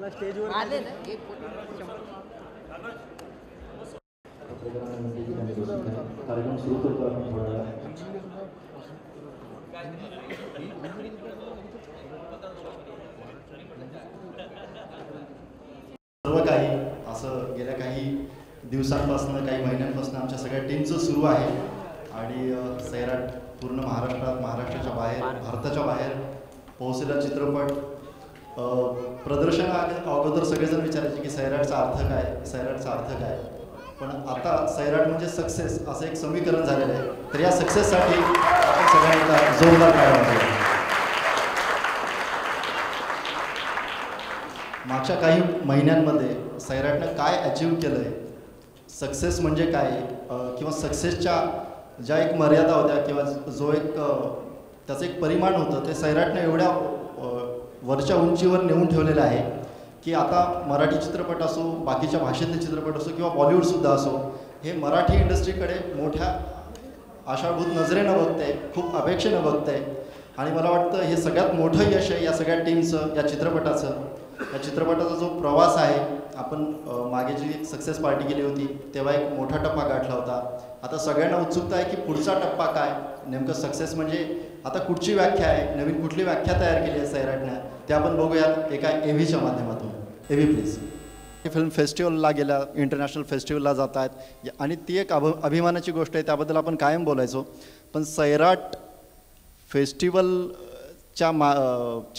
स्टेजवर कार्यक्रम सुरू करतो आपण थोड्या वेळा. सर्व काही असं गेल्या काही दिवसांपासून काही महिन्यांपासून आमच्या सगळ्या टीमचं सुरू आहे आणि सैराट पूर्ण महाराष्ट्रात, महाराष्ट्राच्या बाहेर, भारताच्या बाहेर पोहोचलेला चित्रपट. प्रदर्शन अगोदर सगळेजण विचारायचे की सैराटचा अर्थ काय, सैराटचा अर्थ काय. पण आता सैराट म्हणजे सक्सेस असं एक समीकरण झालेलं आहे. तर या सक्सेससाठी आपण सगळ्यांना जोरदार काय वाटतं. मागच्या काही महिन्यांमध्ये सैराटनं काय अचीव केलं आहे, सक्सेस म्हणजे काय, किंवा सक्सेसच्या ज्या एक मर्यादा होत्या किंवा जो एक त्याचं एक परिमाण होतं ते सैराटनं एवढ्या वरच्या उंचीवर नेऊन ठेवलेलं आहे की आता मराठी चित्रपट असो, बाकीच्या भाषेतले चित्रपट असो किंवा बॉलिवूडसुद्धा असो, हे मराठी इंडस्ट्रीकडे मोठ्या आशाभूत नजरेनं बघते, खूप अपेक्षेनं बघते. आणि मला वाटतं हे सगळ्यात मोठं यश आहे या सगळ्या टीमचं, या चित्रपटाचं. या चित्रपटाचा जो प्रवास आहे, आपण मागे जी सक्सेस पार्टी केली होती तेव्हा एक मोठा टप्पा गाठला होता. आता सगळ्यांना उत्सुकता आहे की पुढचा टप्पा काय, नेमकं सक्सेस म्हणजे आता कुठची व्याख्या आहे, नवीन कुठली व्याख्या तयार केली आहे सैराटनं, ते आपण बघूयात एका एव्हीच्या माध्यमातून. एव्ही प्लीज. फिल्म फेस्टिवलला गेल्या, इंटरनॅशनल फेस्टिवलला जात आहेत आणि ती एक अभिमानाची गोष्ट आहे, त्याबद्दल आपण कायम बोलायचो. पण सैराट फेस्टिवलच्या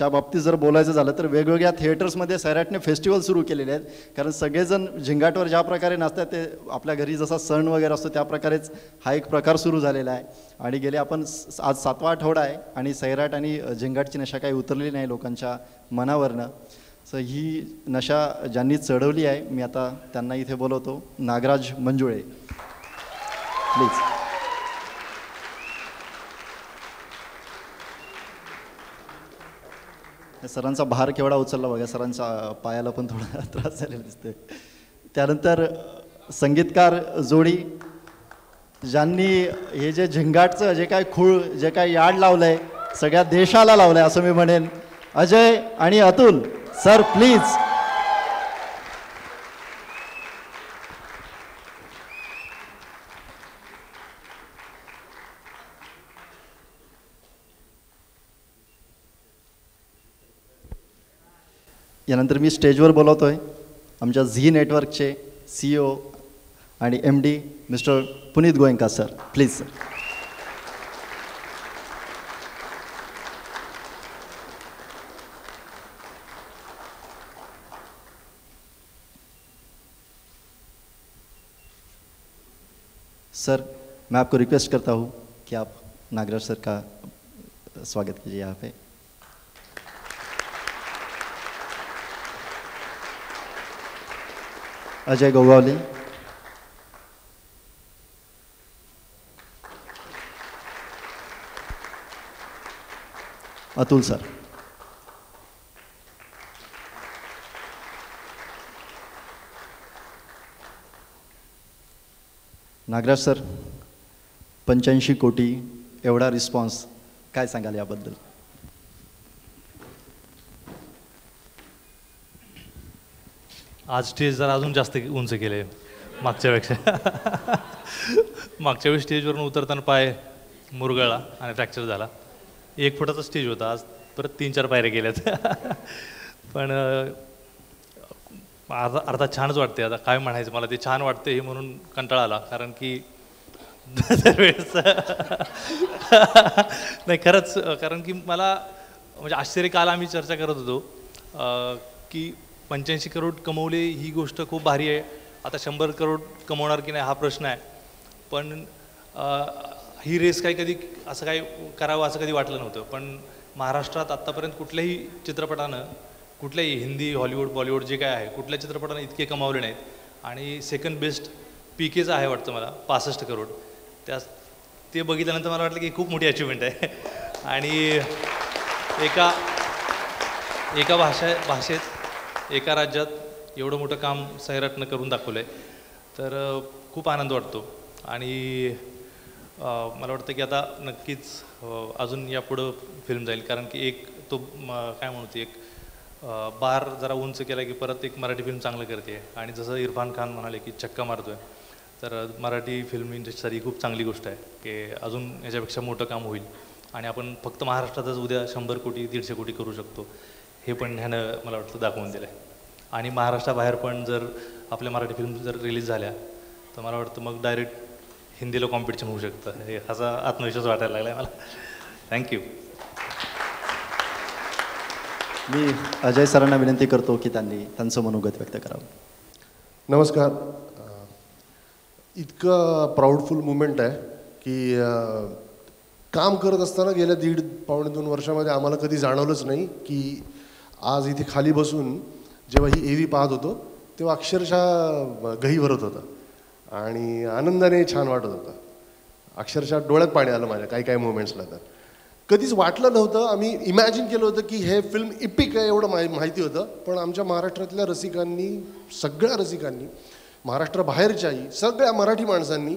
बाबतीत जर बोलायचं झालं तर वेगवेगळ्या थिएटर्समध्ये सैराटने फेस्टिवल सुरू केलेले आहेत. कारण सगळेजण झिंगाटवर ज्या प्रकारे नाचतात ते आपल्या घरी जसा सण वगैरे असतो त्या प्रकारेच हा एक प्रकार सुरू झालेला आहे. आणि गेले आपण आज 7वा आठवडा आहे आणि सैराट आणि झिंगाटची नशा काही उतरलेली नाही लोकांच्या मनावरनं. सो ही नशा ज्यांनी चढवली आहे, मी आता त्यांना इथे बोलवतो. नागराज मंजुळे प्लीज. सरांचा भार केवढा उचलला बघा, सरांच्या पायाला पण थोडा त्रास झालेला दिसतोय. त्यानंतर संगीतकार जोडी ज्यांनी हे जे झिंगाटचं जे काय खूळ, जे काय याड लावलं आहे, सगळ्या देशाला लावलं आहे असं मी म्हणेन. अजय आणि अतुल सर प्लीज. यानंतर मी स्टेजवर बोलवतोय आमच्या झी नेटवर्कचे CEO आणि MD mister Puneet Goenka sir. Please sir. Sir मैं आपको रिक्वेस्ट करता हूँ कि आप नागराज सर का स्वागत कीजिए यहाँ पे. अजय गोगावले. अतुल सर. नागराज सर, 85 कोटी एवढा रिस्पॉन्स, काय सांगाल याबद्दल? आज स्टेज जरा अजून जास्त उंच केले मागच्यापेक्षा. मागच्या वेळी स्टेजवरून उतरताना पाय मुरगळला आणि फ्रॅक्चर झाला. 1 फुटाचा स्टेज होता, आज परत 3-4 पायऱ्या गेल्यात. पण अर्धा छानच वाटते. आता काय म्हणायचं, मला ते छान वाटते हे म्हणून कंटाळा आला. कारण की दरवेळेस नाही खरंच, कारण की मला म्हणजे आश्चर्य, काल आम्ही चर्चा करत होतो की 85 करोड कमवले ही गोष्ट खूप भारी आहे. आता 100 करोड कमवणार की नाही हा प्रश्न आहे. पण ही रेस काही कधी असं काही करावं असं कधी वाटलं नव्हतं. पण महाराष्ट्रात आत्तापर्यंत कुठल्याही चित्रपटानं, कुठल्याही हिंदी, हॉलिवूड, बॉलिवूड जे काय आहे, कुठल्या चित्रपटानं इतके कमावले नाहीत. आणि सेकंड बेस्ट PKचं आहे वाटतं मला, 65 करोड. ते बघितल्यानंतर मला वाटलं की खूप मोठी अचिव्हमेंट आहे. आणि एका भाषेत एका राज्यात एवढं मोठं काम सैराटनं करून दाखवलं आहे, तर खूप आनंद वाटतो. आणि मला वाटतं की आता नक्कीच अजून यापुढं फिल्म जाईल, कारण की एक तो काय म्हणतो एक बार जरा उंच केला की परत एक मराठी फिल्म चांगलं करते. आणि जसं इरफान खान म्हणाले की चक्का मारतोय, तर मराठी फिल्म इंडस्ट्रीसाठी खूप चांगली गोष्ट आहे की अजून याच्यापेक्षा मोठं काम होईल. आणि आपण फक्त महाराष्ट्रातच उद्या 100 कोटी 150 कोटी करू शकतो, हे पण ह्यानं मला वाटतं दाखवून दिलं आहे. आणि महाराष्ट्राबाहेर पण जर आपल्या मराठी फिल्म जर रिलीज झाल्या तर मला वाटतं मग डायरेक्ट हिंदीला कॉम्पिटिशन होऊ शकतं, हे असा आत्मविश्वास वाटायला लागला आहे मला. थँक्यू. मी अजय सरांना विनंती करतो की त्यांनी त्यांचं मनोगत व्यक्त करावं. नमस्कार. इतकं प्राऊडफुल मुमेंट आहे की काम करत असताना गेल्या 1.5-2 वर्षामध्ये आम्हाला कधी जाणवलंच नाही की आज इथे खाली बसून जेव्हा ही एव्ही पाहत होतो तेव्हा अक्षरशः गही भरत होता आणि आनंदाने छान वाटत होतं. अक्षरशः डोळ्यात पाणी आलं माझ्या काही काही मोमेंट्सला. तर कधीच वाटलं नव्हतं, आम्ही इमॅजिन केलं होतं की हे फिल्म इपिक आहे एवढं माहिती होतं, पण आमच्या महाराष्ट्रातल्या रसिकांनी, सगळ्या रसिकांनी, महाराष्ट्राबाहेरच्याही सगळ्या मराठी माणसांनी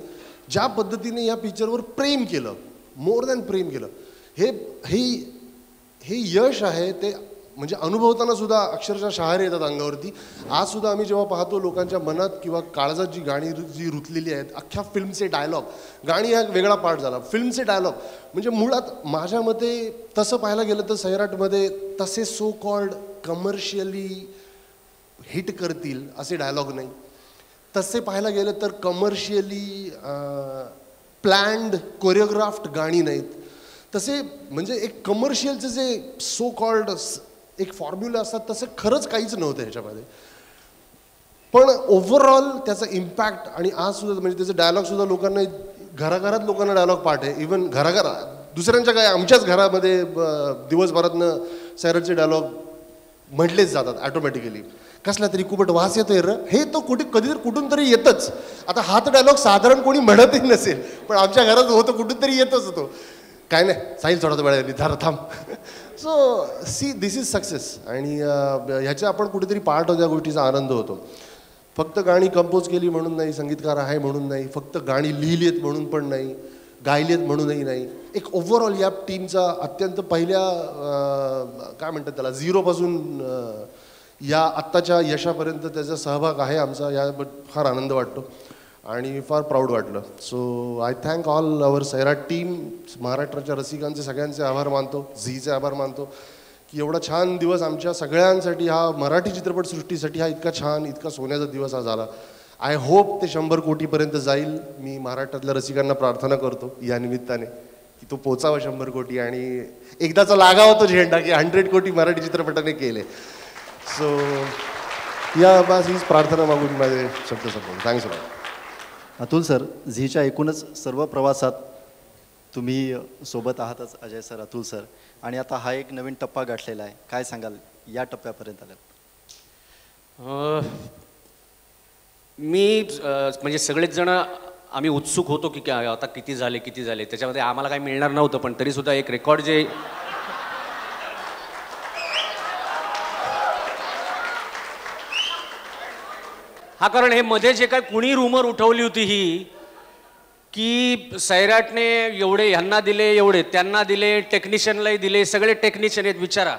ज्या पद्धतीने या पिक्चरवर प्रेम केलं, मोर दॅन प्रेम केलं, हे यश आहे. ते म्हणजे अनुभवताना सुद्धा अक्षरशः शहारे येतात अंगावरती. आज सुद्धा आम्ही जेव्हा पाहतो लोकांच्या मनात किंवा काळजात जी गाणी जी रुतलेली आहेत, अख्ख्या फिल्मचे डायलॉग, गाणी हा वेगळा पार्ट झाला, फिल्मचे डायलॉग म्हणजे मुळात माझ्या मते तसं पाहायला गेलं तर सैराटमध्ये तसे सो कॉल्ड कमर्शियली हिट करतील असे डायलॉग नाही. तसे पाहायला गेलं तर कमर्शियली प्लॅन्ड कोरिओग्राफ्ड गाणी नाहीत. तसे म्हणजे एक कमर्शियलचे जे सो कॉल्ड एक फॉर्म्युला असतात तसं खरंच काहीच नव्हतं ह्याच्यामध्ये. पण ओव्हरऑल त्याचा इम्पॅक्ट आणि आज सुद्धा म्हणजे त्याचे डायलॉगसुद्धा लोकांना घराघरात लोकांना डायलॉग पाठ आहे. इवन घराघरात दुसऱ्यांच्या काय आमच्याच घरामध्ये दिवसभरातनं सैराटचे डायलॉग म्हटलेच जातात ॲटोमॅटिकली. कसला तरी कुबट वास येतोय र, हे तो कधीतरी कुठून तरी येतच. आता हा तर डायलॉग साधारण कोणी म्हणतही नसेल, पण आमच्या घरात होतं कुठून तरी येतच तो. काय नाही साहिल थोडा वेळा निर्धार थांब. So see this is success. आणि ह्याच्या आपण कुठेतरी पार्ट होतो, त्या गोष्टीचा आनंद होतो. फक्त गाणी कंपोज केली म्हणून नाही, संगीतकार आहे म्हणून नाही, फक्त गाणी लिहिली आहेत म्हणून पण नाही, गायली आहेत म्हणूनही नाही. एक ओव्हरऑल या टीमचा अत्यंत पहिल्या काय म्हणतात त्याला झिरोपासून या आत्ताच्या यशापर्यंत त्याचा सहभाग आहे आमचा. या फार आनंद वाटतो आणि फार प्राऊड वाटलं. So I thank all our Sairat team. महाराष्ट्राच्या रसिकांचे सगळ्यांचे आभार मानतो, झीचे आभार मानतो की एवढा छान दिवस आमच्या सगळ्यांसाठी, हा मराठी चित्रपटसृष्टीसाठी हा इतका छान, इतका सोन्याचा दिवस हा झाला. आय होप ते 100 कोटीपर्यंत जाईल. मी महाराष्ट्रातल्या रसिकांना प्रार्थना करतो या निमित्ताने की तो पोचावा 100 कोटी आणि एकदाचा लागावा तो झेंडा की 100 कोटी मराठी चित्रपटाने केले. सो या बस हीच प्रार्थना मागून माझे शब्द संपवतो. Thanks lot. अतुल सर, झीच्या एकूणच सर्व प्रवासात तुम्ही सोबत आहातच अजय सर, अतुल सर, आणि आता हा एक नवीन टप्पा गाठलेला आहे. काय सांगाल या टप्प्यापर्यंत आल्यात? मी म्हणजे सगळेच जण आम्ही उत्सुक होतो की आता किती झाले त्याच्यामध्ये आम्हाला काही मिळणार नव्हतं, पण तरीसुद्धा एक रेकॉर्ड जे हा, कारण हे मध्ये जे काय कुणी रुमर उठवली होती ही की सैराटने एवढे ह्यांना दिले, एवढे त्यांना दिले, टेक्निशियनलाही दिले, सगळे टेक्निशियन आहेत विचारा.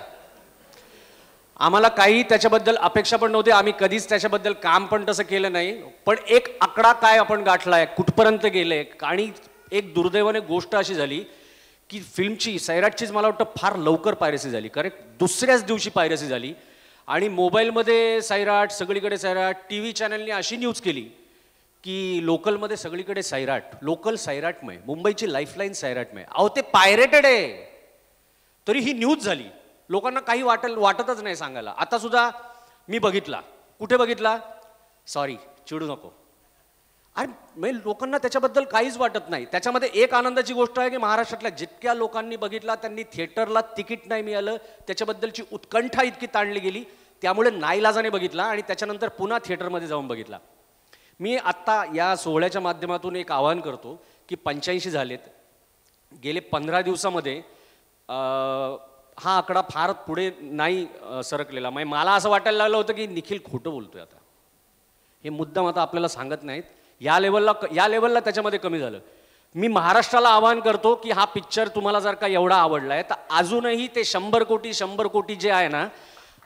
आम्हाला काही त्याच्याबद्दल अपेक्षा पण नव्हती, आम्ही कधीच त्याच्याबद्दल काम पण तसं केलं नाही. पण एक आकडा काय आपण गाठलाय, कुठपर्यंत गेले. आणि एक दुर्दैवाने गोष्ट अशी झाली की फिल्मची, सैराटचीच मला वाटतं फार लवकर पायरसी झाली. करेक्ट, दुसऱ्याच दिवशी पायरसी झाली. आणि मोबाईलमध्ये सैराट, सगळीकडे सैराट. टी व्ही चॅनलने अशी न्यूज केली की लोकलमध्ये सगळीकडे सैराट, लोकल सैराटमय, मुंबईची लाईफलाईन सैराटमय. अहो ते पायरेटेड आहे, तरी ही न्यूज झाली. लोकांना काही वाटतच नाही सांगायला. आता सुद्धा मी बघितला, कुठे बघितला, सॉरी चिडू नको, अरे म्हणजे लोकांना त्याच्याबद्दल काहीच वाटत नाही. त्याच्यामध्ये एक आनंदाची गोष्ट आहे की महाराष्ट्रातल्या जितक्या लोकांनी बघितला त्यांनी थिएटरला तिकीट नाही मिळालं, त्याच्याबद्दलची उत्कंठा इतकी ताणली गेली, त्यामुळे नाईलाजाने बघितला आणि त्याच्यानंतर पुन्हा थिएटरमध्ये जाऊन बघितला. मी आत्ता या सोहळ्याच्या माध्यमातून एक आवाहन करतो की 85 झालेत, गेले 15 दिवसामध्ये हा आकडा फार पुढे नाही सरकलेला. म्हणजे मला असं वाटायला लागलं होतं की निखिल खोटं बोलतोय आता. हे मुद्दाम आता आपल्याला सांगत नाहीत. या लेवलला त्याच्यामध्ये कमी झालं. मी महाराष्ट्राला आवाहन करतो की हा पिक्चर तुम्हाला जर का एवढा आवडला आहे तर अजूनही ते 100 कोटी जे आहे ना,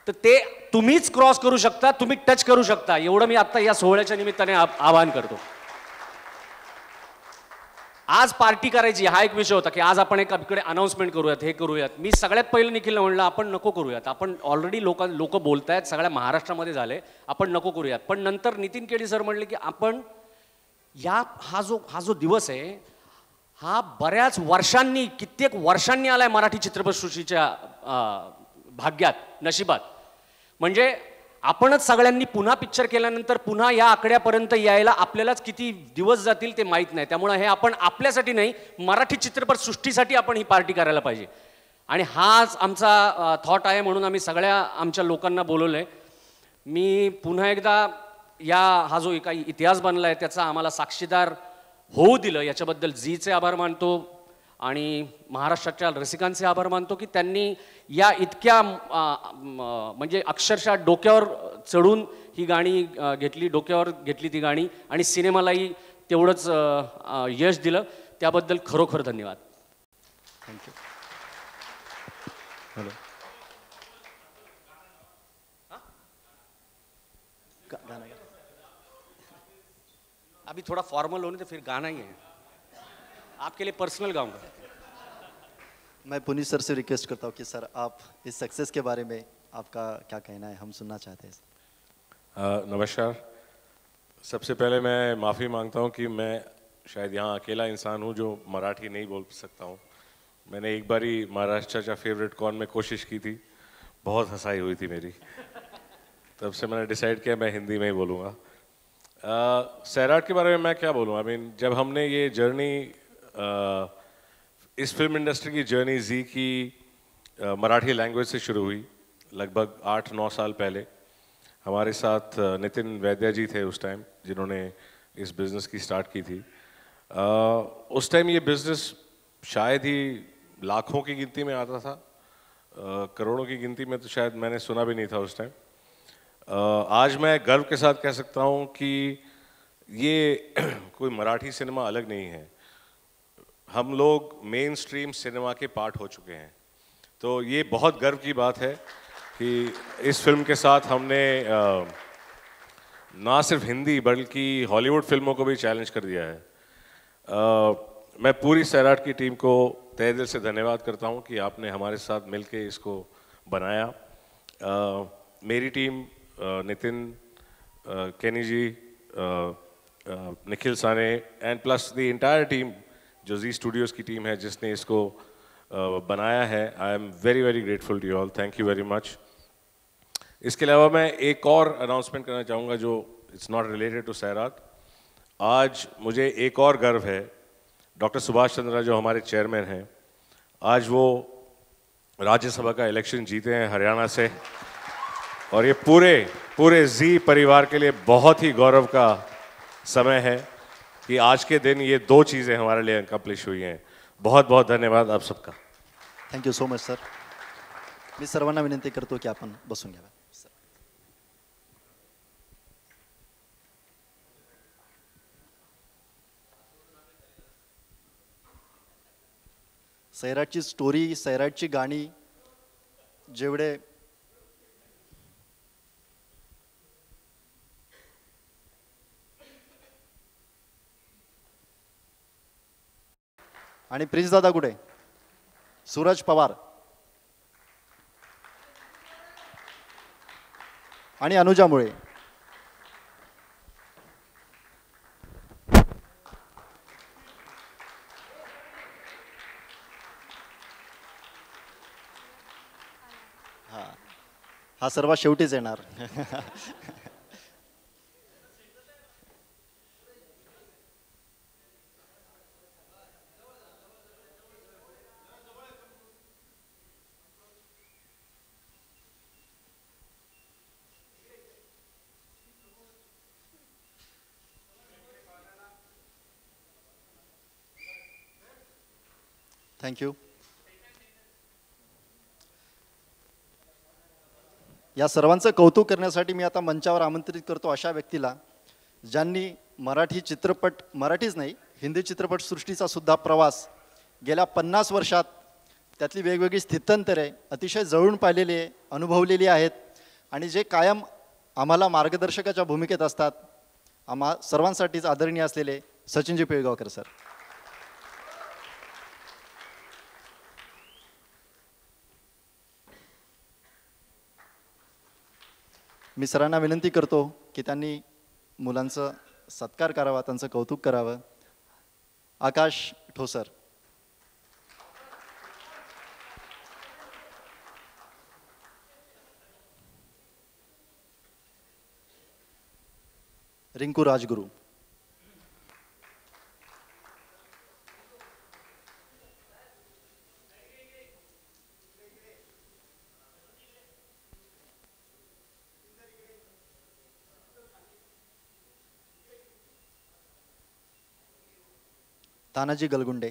तर ते तुम्हीच क्रॉस करू शकता, तुम्ही टच करू शकता. एवढं मी आता या सोहळ्याच्या निमित्ताने आवाहन करतो. आज पार्टी करायची हा एक विषय होता की आज आपण इकडे अनाऊन्समेंट करूयात, हे करूयात. मी सगळ्यात पहिलं निखिलला म्हणलं आपण नको करूयात. आपण ऑलरेडी लोक बोलतायत, सगळ्या महाराष्ट्रामध्ये झाले, आपण नको करूयात. पण नंतर नितीन केडी सर म्हणले की आपण हा जो दिवस आहे हा बऱ्याच वर्षांनी, कित्येक वर्षांनी आलाय मराठी चित्रपटसृष्टीच्या भाग्यात, नशिबात. म्हणजे आपणच सगळ्यांनी पुन्हा पिक्चर केल्यानंतर पुन्हा या आकड्यापर्यंत यायला आपल्यालाच किती दिवस जातील ते माहीत नाही. त्यामुळे हे आपण आपल्यासाठी नाही, मराठी चित्रपटसृष्टीसाठी आपण ही पार्टी करायला पाहिजे. आणि हाच आमचा थॉट आहे, म्हणून आम्ही सगळ्या आमच्या लोकांना बोलवलं आहे. मी पुन्हा एकदा हा जो काही इतिहास बनला आहे त्याचा आम्हाला साक्षीदार होऊ दिलं याच्याबद्दल झीचे आभार मानतो आणि महाराष्ट्राच्या रसिकांचे आभार मानतो की त्यांनी या इतक्या म्हणजे अक्षरशः डोक्यावर चढून ही गाणी घेतली, डोक्यावर घेतली ती गाणी आणि सिनेमालाही तेवढंच यश दिलं. त्याबद्दल खरोखर धन्यवाद. थँक्यू. हॅलो. गाना अभी थोड़ा फॉर्मल होने तो फिर गाना ही है. आपके लिए पर्सनल गाऊंगा. मैं पुनीत सर से रिक्वेस्ट करता हूँ कि सर आप इस सक्सेस के बारे में आपका क्या कहना है, हम सुनना चाहते हैं. नमस्कार. सबसे पहले मैं माफ़ी मांगता हूँ कि मैं शायद यहाँ अकेला इंसान हूँ जो मराठी नहीं बोल सकता हूँ. मैंने एक बारी महाराष्ट्र फेवरेट कॉर्न में कोशिश की थी, बहुत हंसाई हुई थी मेरी. तब से मैंने डिसाइड किया मैं हिंदी में ही बोलूँगा. सैराट के बारे में मैं क्या बोलूँ. आई मीन जब हमने ये जर्नी, इस फिल्म इंडस्ट्री की जर्नी जी की मराठी लैंग्वेज से शुरू हुई लगभग 8-9 साल पहले. हमारे साथ नितिन वैद्या जी थे उस टाइम, जिन्होंने इस बिज़नेस की स्टार्ट की थी. उस टाइम ये बिज़नेस शायद ही लाखों की गिनती में आता था, करोड़ों की गिनती में तो शायद मैंने सुना भी नहीं था उस टाइम. आज मैं गर्व के साथ कह सकता हूँ कि ये कोई मराठी सिनेमा अलग नहीं है. हम लोग मेन स्ट्रीम सिनेमा के पार्ट हो चुके हैं. तो ये बहुत गर्व की बात है कि इस फिल्म के साथ हमने ना सिर्फ हिंदी बल्कि हॉलीवुड फिल्मों को भी चैलेंज कर दिया है. मैं पूरी सैराट की टीम को तहे दिल से धन्यवाद करता हूँ कि आपने हमारे साथ मिलके इसको बनाया. मेरी team, Nitin, Kenny ji, Nikhil Sane and plus the entire team जो जी स्टूडियोज़ की टीम है जिसने इसको बनाया है. I am very very grateful to you all. Thank you very much. इसके अलावा मैं एक और अनाउंसमेंट करना चाहूँगा जो it's not related to Sairat. आज मुझे एक और गर्व है. डॉक्टर सुभाष चंद्रा जो हमारे चेयरमैन हैं, आज वो राज्यसभा का इलेक्शन जीते हैं हरियाणा से. और ये पूरे जी परिवार के लिए बहुत ही गौरव का समय है कि आज के दिन ये 2 चीज़ें हमारे लिए अकम्प्लिश हुई हैं. बहुत बहुत धन्यवाद आप सबका. Thank you so much sir. मी सर्वांना विनंती करतो की आपण बसून घ्यावा. सैराटची स्टोरी, सैराटची गाणी जेवढे आणि प्रिन्स दादा कुठे, सूरज पवार आणि अनुजा मुळे. हा सर्वात शेवटीच येणार. थँक्यू. या सर्वांचं कौतुक करण्यासाठी मी आता मंचावर आमंत्रित करतो अशा व्यक्तीला ज्यांनी मराठी चित्रपट, मराठीच नाही हिंदी चित्रपटसृष्टीचा सुद्धा प्रवास गेल्या 50 वर्षात त्यातली वेगवेगळी स्थित्यंतरे अतिशय जवळून पाहिलेली आहे, अनुभवलेली आहेत आणि जे कायम आम्हाला मार्गदर्शकाच्या भूमिकेत असतात, आम्हा सर्वांसाठीच आदरणीय असलेले सचिनजी पिळगावकर सर. मी सरांना विनंती करतो की त्यांनी मुलांचं सत्कार करावा, त्यांचं कौतुक करावं. आकाश ठोसर. रिंकू राजगुरू. तानाजी गलगुंडे.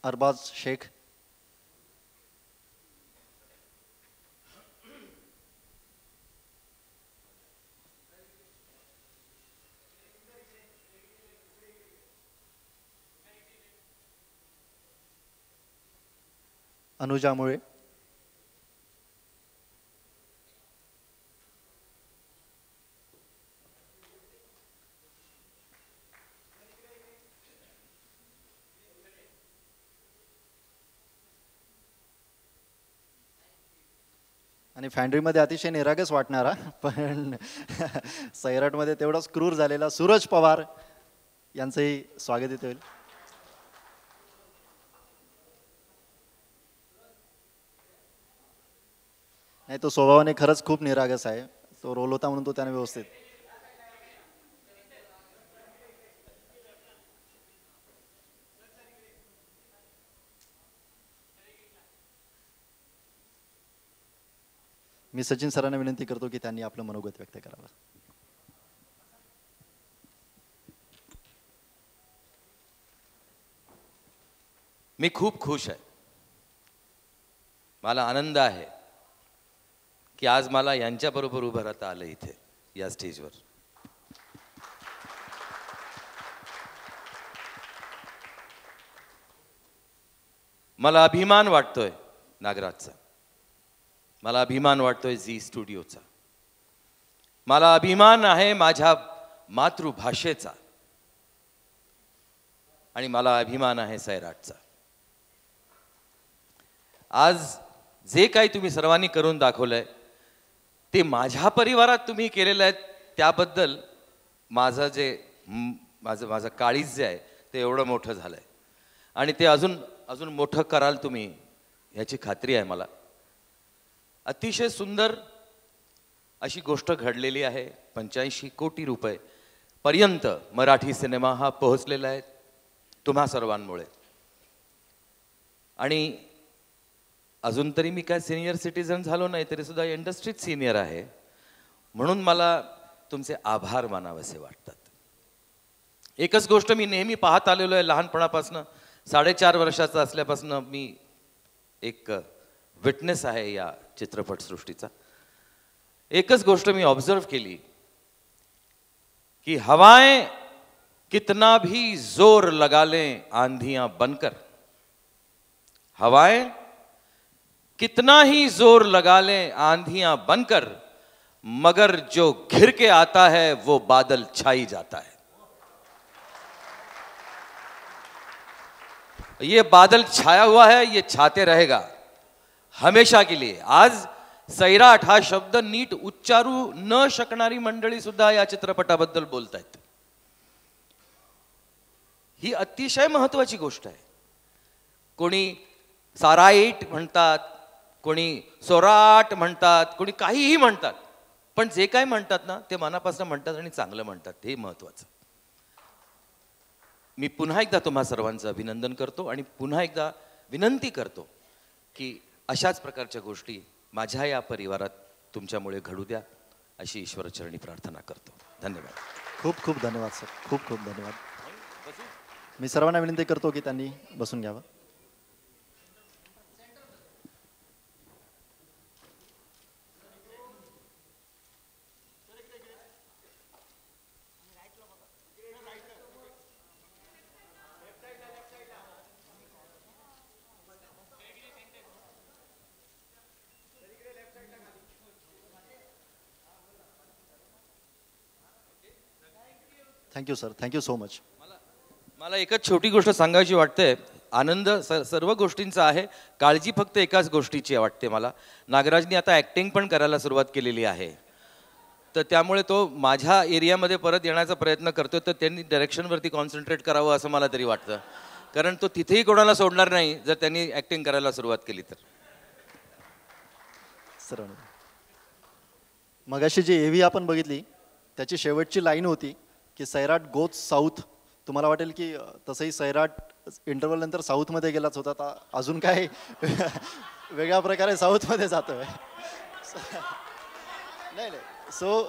अरबाज शेख. अनुजा मुळे. आणि फॅन्ड्रीमध्ये अतिशय निरागस वाटणारा पण सैराटमध्ये तेवढाच क्रूर झालेला सूरज पवार यांचंही स्वागत इथे होईल. नाही, तो स्वभावाने खरंच खूप निरागस आहे. तो रोल होता म्हणून तो त्याने व्यवस्थित. मी सचिन सरांना विनंती करतो की त्यांनी आपलं मनोगत व्यक्त करावं. मी खूप खुश आहे. मला आनंद आहे की आज मला यांच्याबरोबर उभं राहता आलं इथे या स्टेजवर. मला अभिमान वाटतोय नागराजचा, मला अभिमान वाटतोय झी स्टुडिओचा, मला अभिमान आहे माझ्या मातृभाषेचा आणि मला अभिमान आहे सैराटचा. आज जे काही तुम्ही सर्वांनी करून दाखवलंय ते माझ्या परिवारात तुम्ही केलेलं आहे त्याबद्दल माझं जे माझं काळीज जे आहे ते एवढं मोठं झालंय आणि ते अजून अजून मोठं कराल तुम्ही ह्याची खात्री आहे मला. अतिशय सुंदर अशी गोष्ट घडलेली आहे. 85 कोटी रुपये पर्यंत मराठी सिनेमा हा पोहोचलेला आहे तुम्हा सर्वांमुळे. आणि अजून तरी मी काय सिनियर सिटीजन झालो नाही तरी सुद्धा इंडस्ट्रीत सिनियर आहे म्हणून मला तुमचे आभार मानावेसे वाटतात. एकच गोष्ट मी नेहमी पाहत आलेलो आहे लहानपणापासून, 4.5 वर्षाचा असल्यापासून मी एक विटनेस आहे या चित्रपटसृष्टीचा. एकच गोष्ट मी ऑब्जर्व केली की हवाएं कितना भी जोर लगा लें आंधियां बनकर, हवाएं कितना ही जोर लगा लें आंधियां बनकर, मगर जो घिर के आता है वो बादल छाई जाता है. ये बादल छाया हुआ है, ये छाते रहेगा हमेशा के लिए. आज सैराट हा शब्द नीट उच्चारू न शकणारी मंडळी सुद्धा या चित्रपटाबद्दल बोलतायत. ही अतिशय महत्वाची गोष्ट आहे. कोणी साराईट म्हणतात, कोणी सोराट म्हणतात, कोणी काहीही म्हणतात, पण जे काय म्हणतात ना ते मनापासून म्हणतात आणि चांगलं म्हणतात, हे महत्वाचं. मी पुन्हा एकदा तुम्हा सर्वांचं अभिनंदन करतो आणि पुन्हा एकदा विनंती करतो की अशाच प्रकारच्या गोष्टी माझ्या या परिवारात तुमच्यामुळे घडू द्या. अशी ईश्वरचरणी प्रार्थना करतो. धन्यवाद. खूप खूप धन्यवाद सर, खूप खूप धन्यवाद. मी सर्वांना विनंती करतो की त्यांनी बसून घ्यावं. Thank you sir, thank you so much. मला एकच छोटी गोष्ट सांगायची वाटते. आनंद सर्व गोष्टींचा आहे, काळजी फक्त एकाच गोष्टीची वाटते मला. नागराजनी आता ॲक्टिंग पण करायला सुरुवात केलेली आहे, तर त्यामुळे तो माझ्या एरियामध्ये परत येण्याचा प्रयत्न करतो. तर त्यांनी डायरेक्शनवरती कॉन्सन्ट्रेट करावं असं मला तरी वाटतं, कारण तो तिथेही कोणाला सोडणार नाही जर त्यांनी ॲक्टिंग करायला सुरुवात केली तर. सर मगाशी जी एव्ही आपण बघितली त्याची शेवटची लाईन होती की सैराट गोज साऊथ. तुम्हाला वाटेल की तसंही सैराट इंटरव्हल नंतर साऊथमध्ये गेलाच होता, तर अजून काय वेगळ्या प्रकारे साऊथमध्ये जातोय. नाही नाही, सो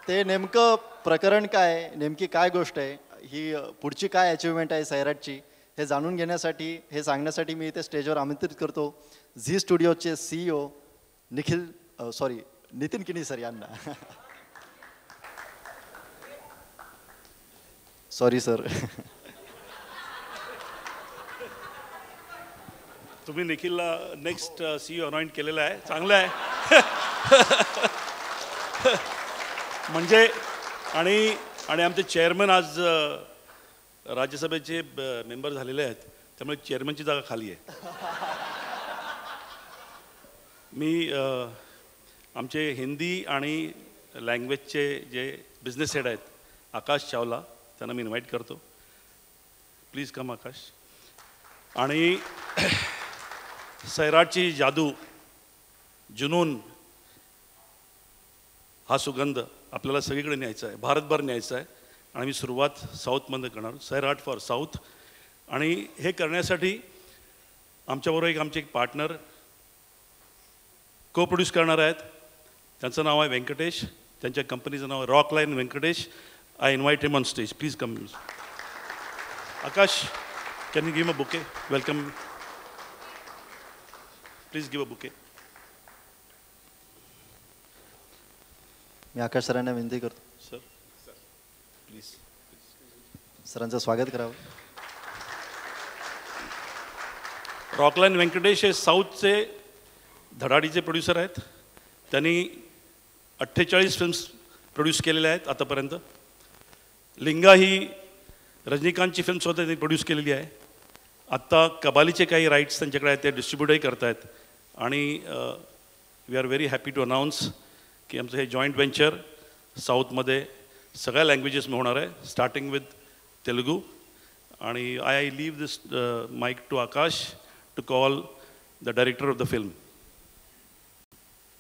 ते नेमकं प्रकरण काय, नेमकी काय गोष्ट आहे, ही पुढची काय अचिव्हमेंट आहे सैराटची, हे जाणून घेण्यासाठी, हे सांगण्यासाठी मी इथे स्टेजवर आमंत्रित करतो झी स्टुडिओचे CEO नितीन किनी सर यांना. Sorry sir. तुम्ही निखिलला नेक्स्ट CEO अपॉइंट केलेला आहे, चांगलं आहे. म्हणजे आणि आमचे चेअरमन आज राज्यसभेचे मेंबर झालेले आहेत, त्यामुळे चेअरमनची जागा खाली आहे. मी आमचे हिंदी आणि लँग्वेजचे जे बिझनेस हेड आहेत आकाश चावला, त्यांना मी इन्व्हाइट करतो. प्लीज कम आकाश. आणि सैराटची जादू, जुनून, हा सुगंध आपल्याला सगळीकडे न्यायचा आहे, भारतभर न्यायचा आहे. आणि मी सुरुवात साऊथमध्ये करणार, सैराट फॉर साऊथ. आणि हे करण्यासाठी आमच्याबरोबर आमचे एक पार्टनर को प्रोड्यूस करणार आहेत. त्यांचं नाव आहे व्यंकटेश, त्यांच्या कंपनीचं नाव आहे Rockline Venkatesh. I invite him on stage. Please come. Akash, can you give a bouquet? Welcome. Please give a bouquet. मी आकाश सरांना विनंती करतो सर, प्लीज सरांचं स्वागत करावं. रॉकलाईन व्यंकटेश हे साऊथचे धडाडीचे प्रोड्युसर आहेत. त्यांनी 48 फिल्म्स प्रोड्यूस केलेल्या आहेत आतापर्यंत. लिंगा ही रजनीकांतची फिल्मसुद्धा त्यांनी प्रोड्यूस केलेली आहे. आत्ता कबालीचे काही राईट्स त्यांच्याकडे आहेत, ते डिस्ट्रीब्यूटही करत आहेत. आणि we are very happy to announce की आमचं हे जॉईंट व्हेंचर साऊथमध्ये सगळ्या लँग्वेजेसमध्ये होणार आहे, स्टार्टिंग विथ तेलुगू. आणि I leave this mic to Akash to call the director of the film.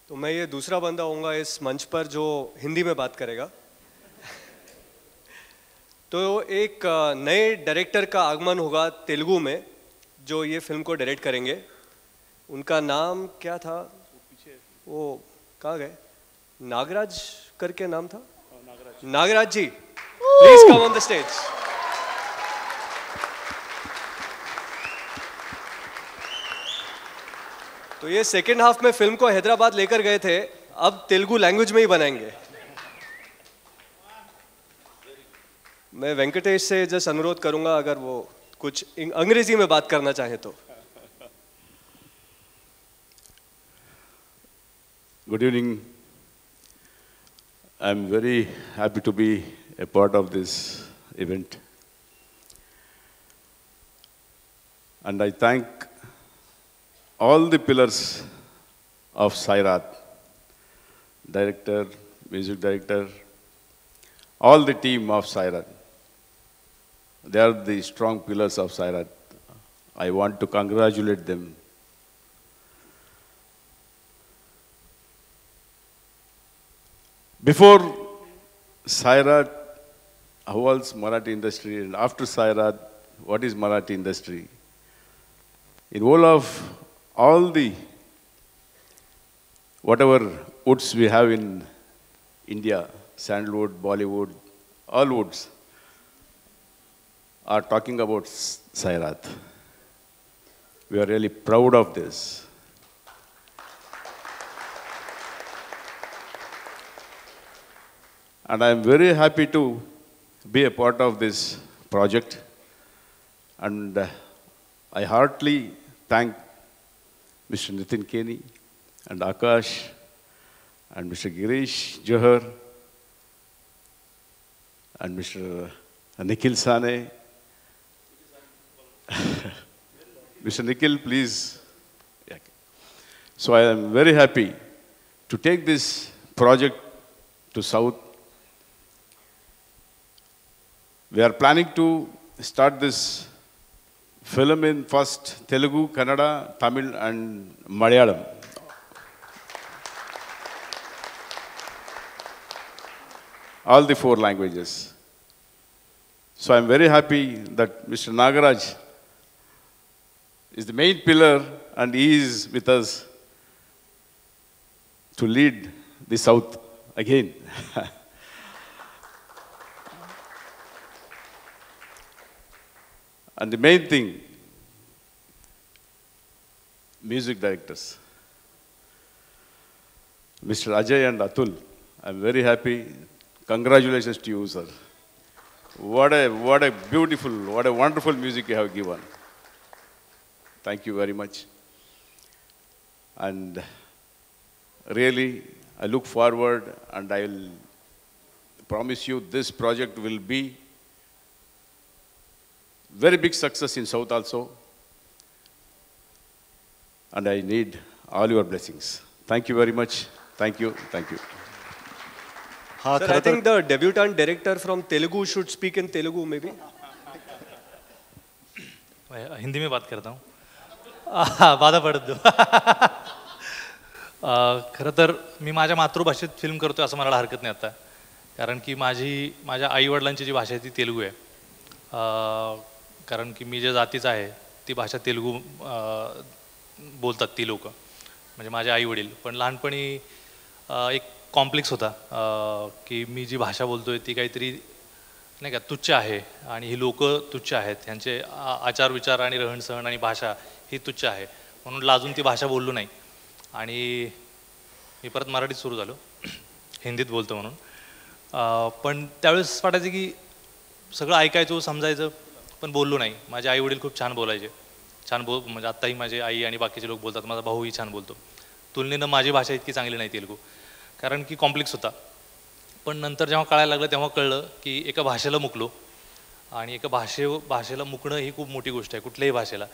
तो मैं ये दूसरा बंदा होऊंगा इस मंच पर जो हिंदी में बात करेगा. तो एक नए डायरेक्टर का आगमन होगा तेलुगु में, जो ये फिल्म को डायरेक्ट करेंगे. उनका नाम क्या था, वो कहाँ गए? नागराज करके नाम था. Nagraj ji, please come on the stage. तो ये सेकेंड हाफ में फिल्म को हैदराबाद लेकर गए थे, अब तेलुगु लैंग्वेज में ही बनाएंगे. मैं वेंकटेश से जस्ट अनुरोध करूंगा अगर वो कुछ अंग्रेजी में बात करना चाहे तो. Good evening. I'm very happy to be a part of this event. And I thank all the pillars of Sairat, director, music director, all the team of Sairat. They are the strong pillars of Sairat. I want to congratulate them. Before Sairat, how was Marathi industry? And after Sairat, what is Marathi industry? In all the whatever woods we have in India, Sandalwood, Bollywood, all woods are talking about Sairat. We are really proud of this. And I am very happy to be a part of this project. And I heartily thank Mr. Nitin Keni and Akash and Mr. Girish Johar and Mr. Nikhil Sane. Mr. Nikhil, please. Yeah. So I am very happy to take this project to South. We are planning to start this film in first Telugu, Kannada, Tamil and Malayalam. All the 4 languages. So I'm very happy that Mr. Nagaraj is the main pillar and he is with us to lead the South again. And the main thing, music directors. Mr. Ajay and Atul, I'm very happy. Congratulations to you, sir. What a beautiful, what a wonderful music you have given. Thank you very much. And really, I look forward and I will promise you this project will be very big success in South also. And I need all your blessings. Thank you very much. Thank you. Thank you. Sir, I think the debutant director from Telugu should speak in Telugu maybe. Hindi में बात करता हूँ. बाधा पडत दो. खरं तर मी माझ्या मातृभाषेत फिल्म करतोय असं म्हणायला हरकत नाही आता, कारण की माझ्या आईवडिलांची जी भाषा आहे ती तेलुगू आहे. कारण की मी जे जातीचं आहे ती भाषा तेलुगू बोलतात ती लोक, म्हणजे माझे आई वडील. पण लहानपणी एक कॉम्प्लेक्स होता की मी जी भाषा बोलतोय ती काहीतरी नाही का तुच्छ आहे आणि ही लोक तुच्छ आहेत, ह्यांचे आचार विचार आणि रहनसहन आणि भाषा ही तुच्छ आहे, म्हणून लाजून ती भाषा बोललो नाही. आणि मी परत मराठीत सुरू झालो, हिंदीत बोलतो म्हणून. पण त्यावेळेस वाटायचं की सगळं ऐकायचो समजायचं पण बोललो नाही. माझे आई वडील खूप छान बोलायचे, म्हणजे आत्ताही माझे आई आणि बाकीचे लोक बोलतात, माझा भाऊही छान बोलतो. तुलनेनं माझी भाषा इतकी चांगली नाही तेलुगू, कारण की कॉम्प्लेक्स होता. पण नंतर जेव्हा कळायला लागलं तेव्हा कळलं की एका भाषेला मुकलो, आणि एका भाषेला मुकणं ही खूप मोठी गोष्ट आहे कुठल्याही भाषेला.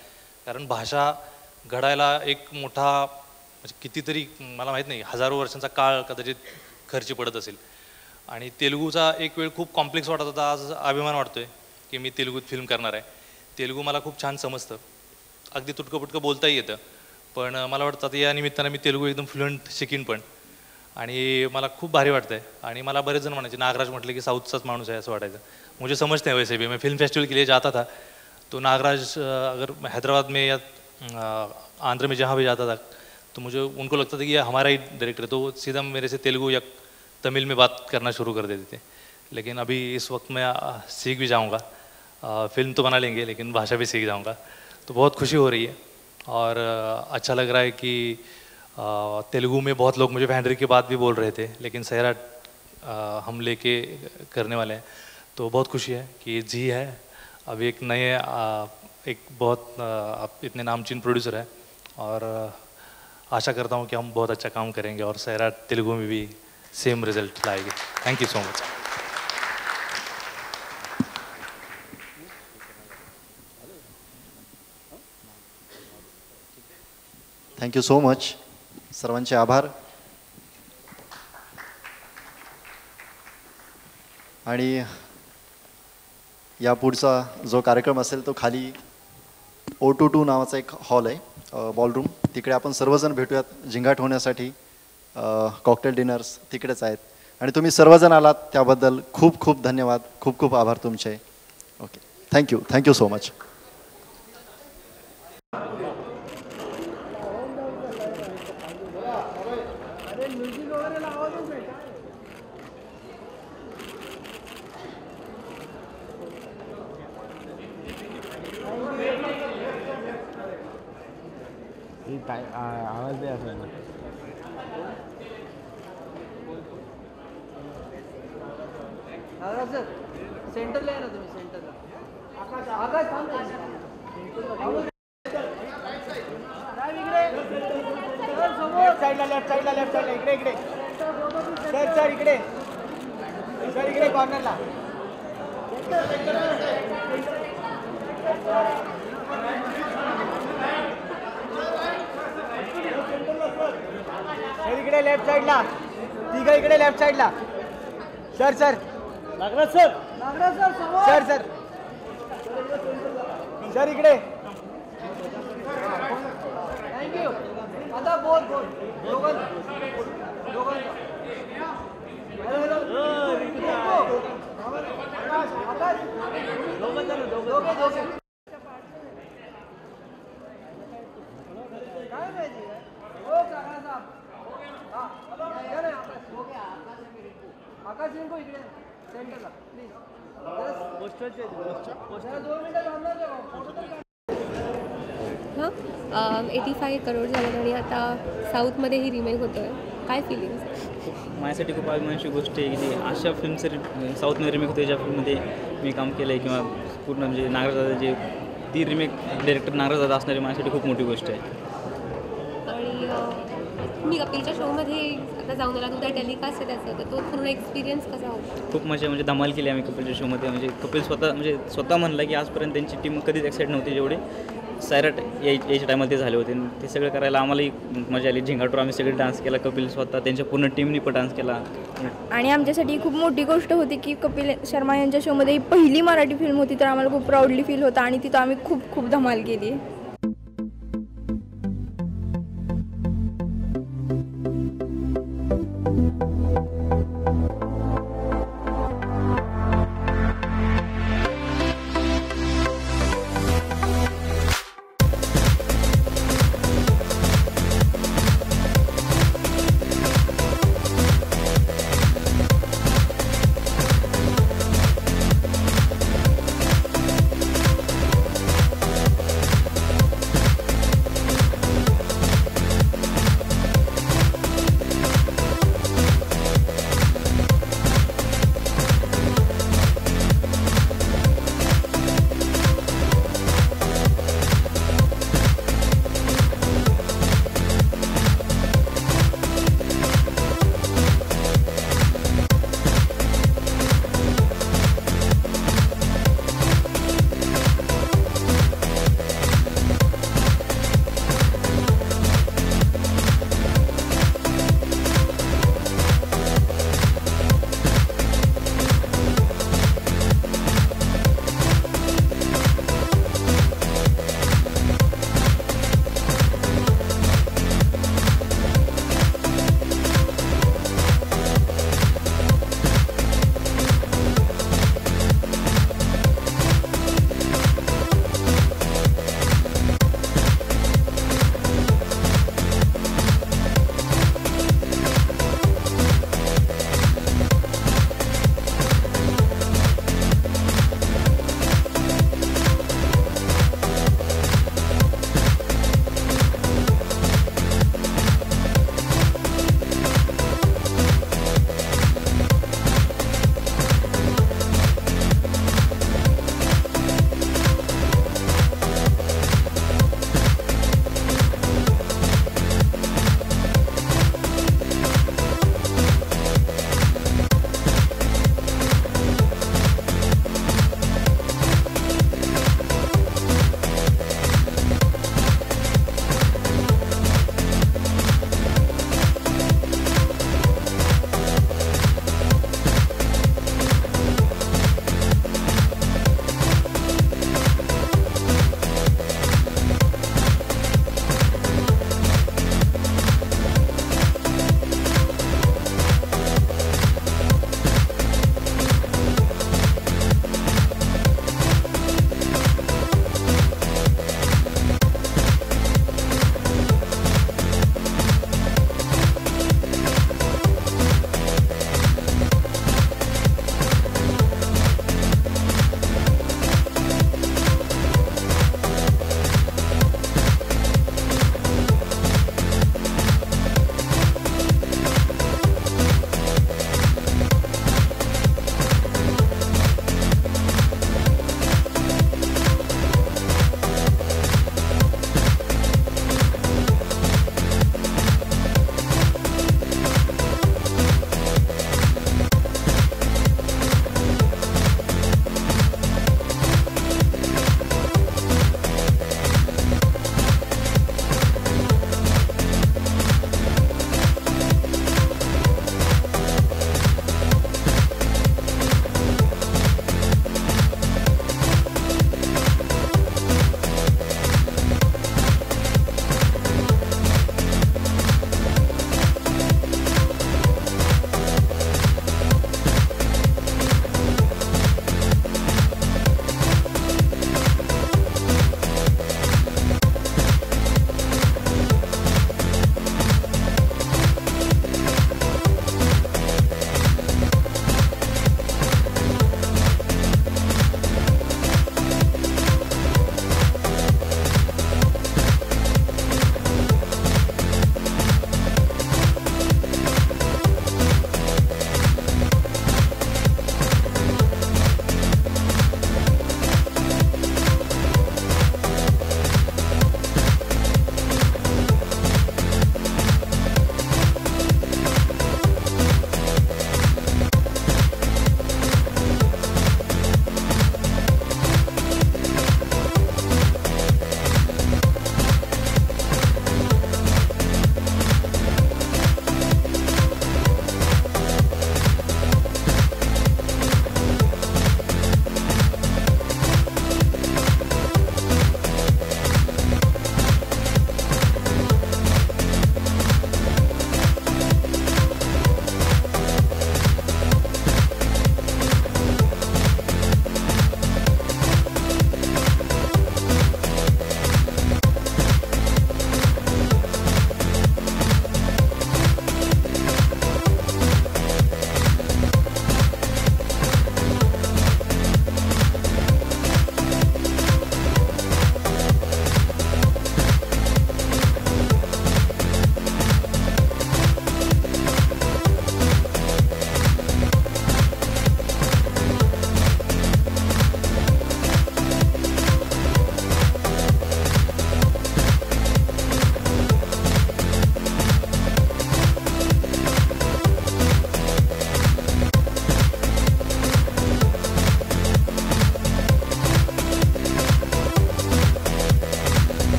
कारण भाषा घडायला एक मोठा म्हणजे कितीतरी मला माहीत नाही हजारो वर्षांचा काळ कदाचित खर्ची पडत असेल. आणि तेलुगूचा एक वेळ खूप कॉम्प्लेक्स वाटत होता, आज अभिमान वाटतोय की मी तेलुगूत फिल्म करणार आहे. तेलुगू मला खूप छान समजतं, अगदी तुटकं बोलताही येतं. पण मला वाटतं आता या निमित्तानं मी तेलुगू एकदम फ्लुएंट शिकीन पण, आणि मला खूप भारी वाटतं आहे. आणि मला बरेच जण म्हणायचे नागराज म्हटलं की साऊथचाच माणूस आहे असं वाटायचं. मुझे समझते हैं वैसे भी, मैं फिल्म फेस्टिवल के लिए जाता था तो नागराज अगर हैदराबाद में या आंध्र में जहाँ भी जाता था तो मुझे उनको लगता था कि ये हमारा ही डायरेक्टर है, तो सीधा मेरे से तेलुगू या तमिल में बात करना शुरू कर देते थे. लेकिन अभी इस वक्त मैं सीख भी जाऊँगा, फिल्म तो बना लेंगे लेकिन भाषा भी सीख जाऊँगा. तो बहुत खुशी हो रही है और अच्छा लग रहा है कि तेलुगु में बहुत लोग मुझे वैंडरी के बाद भी बोल रहे थे, लेकिन सैराट हम लेके करने वाले हैं. तो बहुत खुशी है कि ये जी है अभी एक नए एक बहुत इतने नामचीन प्रोड्यूसर है, और आशा करता हूँ कि हम बहुत अच्छा काम करेंगे और सैराट तेलुगु में भी सेम रिजल्ट लाएगी. Thank you so much. Thank you so much. सर्वांचे आभार. आणि यापुढचा जो कार्यक्रम असेल तो खाली O22 नावाचा एक हॉल आहे, बॉलरूम, तिकडे आपण सर्वजण भेटूयात झिंगाट होण्यासाठी. कॉकटेल डिनर्स तिकडेच आहेत. आणि तुम्ही सर्वजण आलात त्याबद्दल खूप खूप धन्यवाद, खूप खूप आभार तुमचे. Okay, thank you so much. काय आवाज द्या आपल्याला. सर सेंटरला आहे ना तुम्ही, सेंटरला. आकाश थांब. लेफ्ट साईडला, लेफ्ट साईडला, लेफ्ट साईडला. इकडे इकडे सर इकडे सर, इकडे कॉर्नरला. सर इकडे लेफ्ट साईडला, तिघं इकडे लेफ्ट साईडला. Sir sir Nagraj sir, Nagraj sir sir sir sir इकडे. थँक्यू. आता बोल बोल काय माहिती हो काका साहेब. आकाश इनको इकडे सेंटरला प्लीज. 2 मिनिटं थांबणार का? फोटो तर काढ. 85 करोड झाले आणि आता साऊथमध्येही रिमेक होतो आहे. काय फिलिंग्स? माझ्यासाठी खूप अभिमानाची गोष्ट आहे की जी अशा फिल्मचं साऊथमध्ये रिमेक होते, ज्या फिल्ममध्ये मी काम केलं आहे किंवा पूर्ण म्हणजे नागराजदादा जे ती रिमेक डायरेक्टर नागराजदादा असणारी माझ्यासाठी खूप मोठी गोष्ट आहे. आणि मी कपिलच्या शोमध्ये आता जाऊन आला, तुझा टेलिकास्ट आहे त्याचं, तर तो पूर्ण एक्सपिरियन्स कसा होता? खूप म्हणजे धमाल केली आम्ही कपिलच्या शोमध्ये. म्हणजे कपिल स्वतः म्हणलं की आजपर्यंत त्यांची टीम कधीच एक्साइट नव्हती जेवढे सैराट यायच्या टायमाला ते झाले होते. ते सगळं करायला आम्हालाही मजा आली. झिंगाटवर आम्ही सगळे डान्स केला, कपिल स्वतः त्यांच्या पूर्ण टीमनी पण डान्स केला. आणि आमच्यासाठी खूप मोठी गोष्ट होती की कपिल शर्मा यांच्या शोमध्ये ही पहिली मराठी फिल्म होती, तर आम्हाला खूप प्राऊडली फील होता आणि तिथं आम्ही खूप खूप धमाल केली.